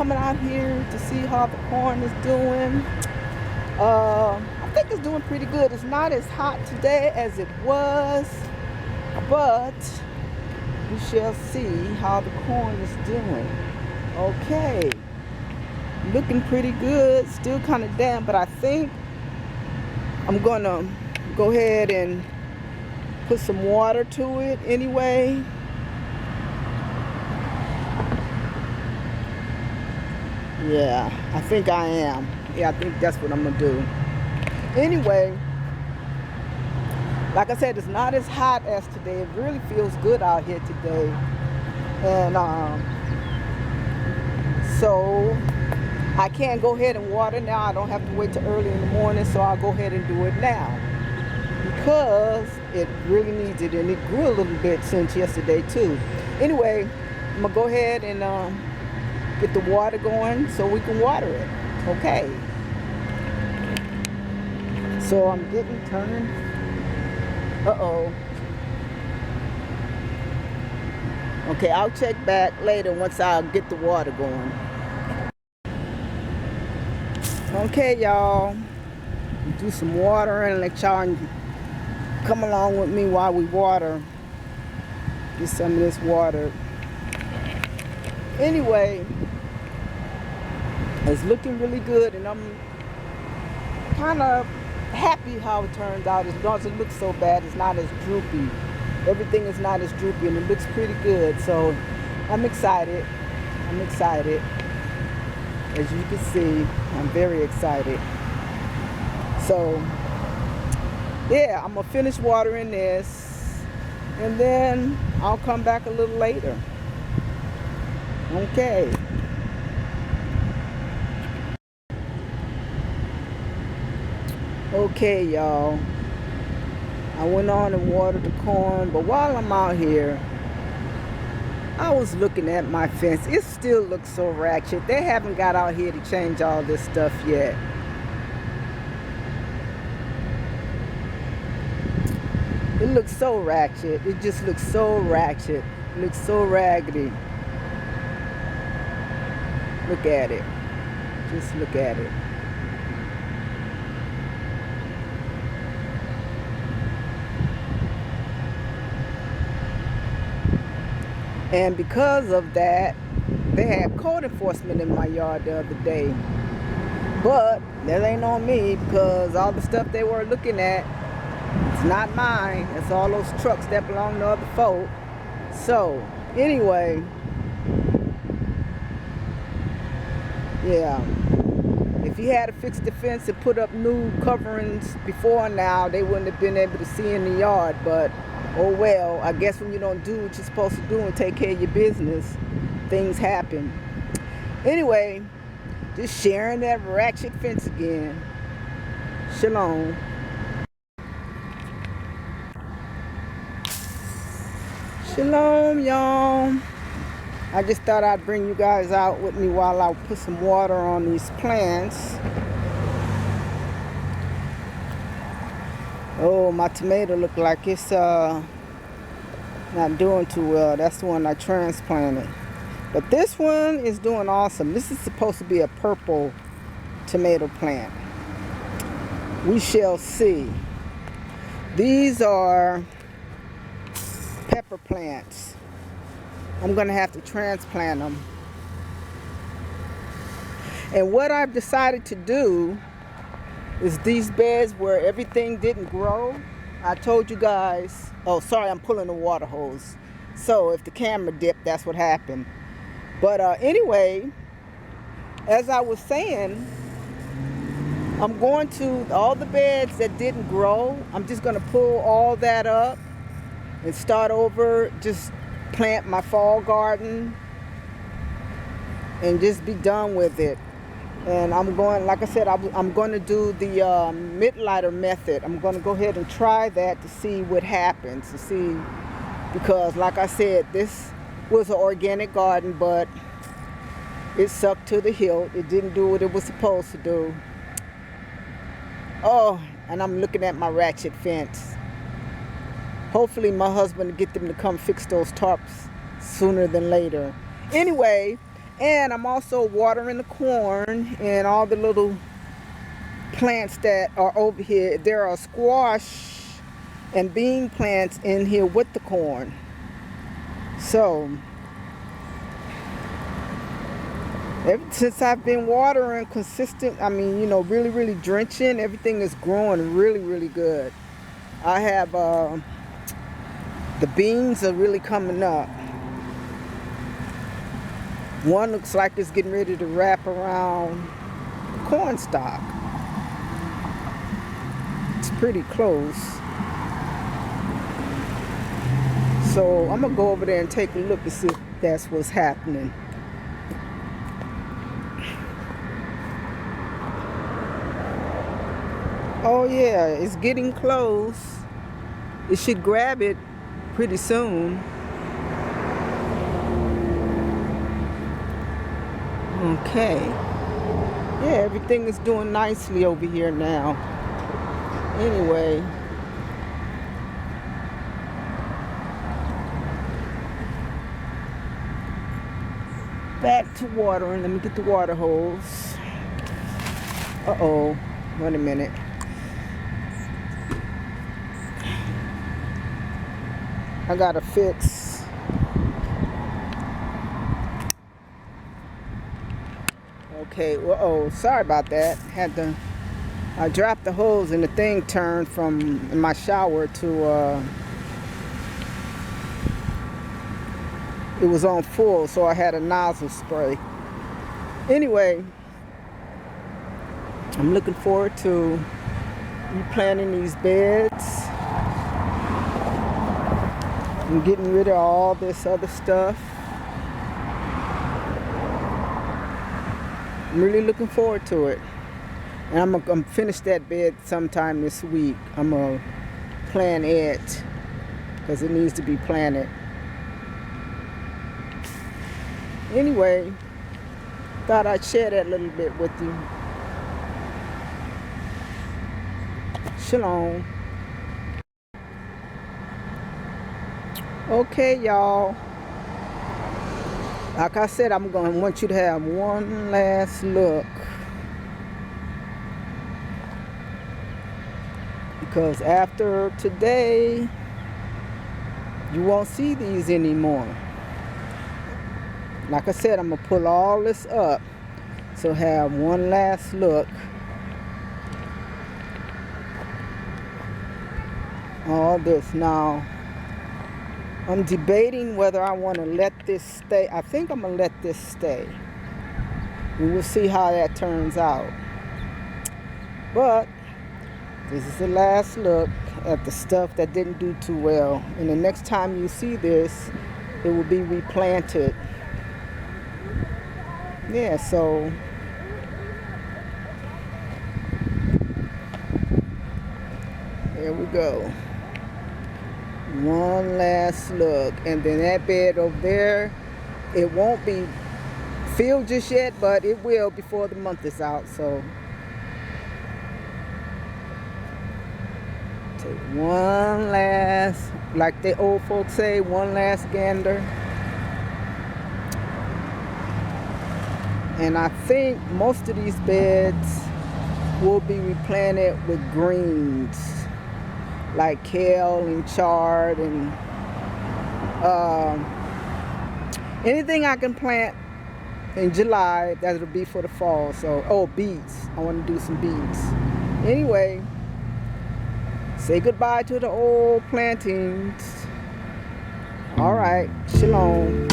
coming out here to see how the corn is doing. I think it's doing pretty good. It's not as hot today as it was, but we shall see how the corn is doing. Okay, looking pretty good. Still kind of damp, but I think I'm gonna go ahead and put some water to it anyway. Yeah, I think I am. Yeah, I think that's what I'm gonna do. Anyway, like I said, it's not as hot as today. It really feels good out here today. And so I can go ahead and water now. I don't have to wait till early in the morning, so I'll go ahead and do it now because it really needs it, and it grew a little bit since yesterday too. Anyway, I'm gonna go ahead and get the water going so we can water it. Okay. So I'm getting turned. Uh-oh. Okay, I'll check back later once I get the water going. Okay, y'all. Do some watering and let y'all come along with me while we water. Get some of this water. Anyway, it's looking really good, and I'm kind of happy how it turns out. It doesn't look so bad. It's not as droopy. Everything is not as droopy, and it looks pretty good. So I'm excited. I'm excited. As you can see, I'm very excited. So yeah, I'm gonna finish watering this, and then I'll come back a little later. Okay. Okay, y'all. I went on and watered the corn, but while I'm out here, I was looking at my fence. It still looks so ratchet. They haven't got out here to change all this stuff yet. It looks so ratchet. It just looks so ratchet. It looks so raggedy. Look at it. Just look at it. And because of that, they had code enforcement in my yard the other day. But that ain't on me, because all the stuff they were looking at, it's not mine. It's all those trucks that belong to other folk. So, anyway, yeah. If he had to fix the fence and put up new coverings before now, they wouldn't have been able to see in the yard. But oh well, I guess when you don't do what you're supposed to do and take care of your business, things happen. Anyway, just sharing that ratchet fence again. Shalom. Shalom, y'all. I just thought I'd bring you guys out with me while I put some water on these plants. Oh, my tomato look like it's not doing too well. That's the one I transplanted. But this one is doing awesome. This is supposed to be a purple tomato plant. We shall see. These are pepper plants. I'm gonna have to transplant them. And what I've decided to do is these beds where everything didn't grow. I told you guys, oh sorry, I'm pulling the water hose. So if the camera dipped, that's what happened. But anyway, as I was saying, I'm going to, all the beds that didn't grow, I'm just gonna pull all that up and start over, just plant my fall garden and just be done with it. And I'm going, like I said, I'm going to do the mid-lighter method. I'm going to go ahead and try that to see what happens, to see, because like I said, this was an organic garden, but it sucked to the hilt. It didn't do what it was supposed to do. Oh, and I'm looking at my ratchet fence. Hopefully my husband will get them to come fix those tarps sooner than later. Anyway, And I'm also watering the corn and all the little plants that are over here. There are squash and bean plants in here with the corn. So ever since I've been watering consistent, I mean, you know, really drenching, everything is growing really good. I have the beans are really coming up. One looks like it's getting ready to wrap around corn stalk. It's pretty close. So I'm gonna go over there and take a look to see if that's what's happening. Oh yeah, it's getting close. It should grab it pretty soon. Okay. Yeah, everything is doing nicely over here now. Anyway. Back to watering. Let me get the water hose. Uh-oh. Wait a minute. I gotta fix. Okay, uh-oh, sorry about that. I dropped the hose and the thing turned from my shower to, it was on full, so I had a nozzle spray. Anyway, I'm looking forward to replanting these beds and getting rid of all this other stuff. I'm really looking forward to it. And I'm gonna finish that bed sometime this week. I'm gonna plant it because it needs to be planted. Anyway, thought I'd share that a little bit with you. Shalom. Okay, y'all. Like I said, I'm going to want you to have one last look. Because after today, you won't see these anymore. Like I said, I'm going to pull all this up. So have one last look. All this now. I'm debating whether I want to let this stay. I think I'm going to let this stay. We will see how that turns out. But this is the last look at the stuff that didn't do too well. And the next time you see this, it will be replanted. Yeah, so there we go. One last look. And then that bed over there, it won't be filled just yet, but it will before the month is out. So take one last, like the old folks say, one last gander. And I think most of these beds will be replanted with greens, like kale and chard and anything I can plant in July that'll be for the fall. So, beets. I want to do some beets. Anyway, say goodbye to the old plantings. All right, shalom.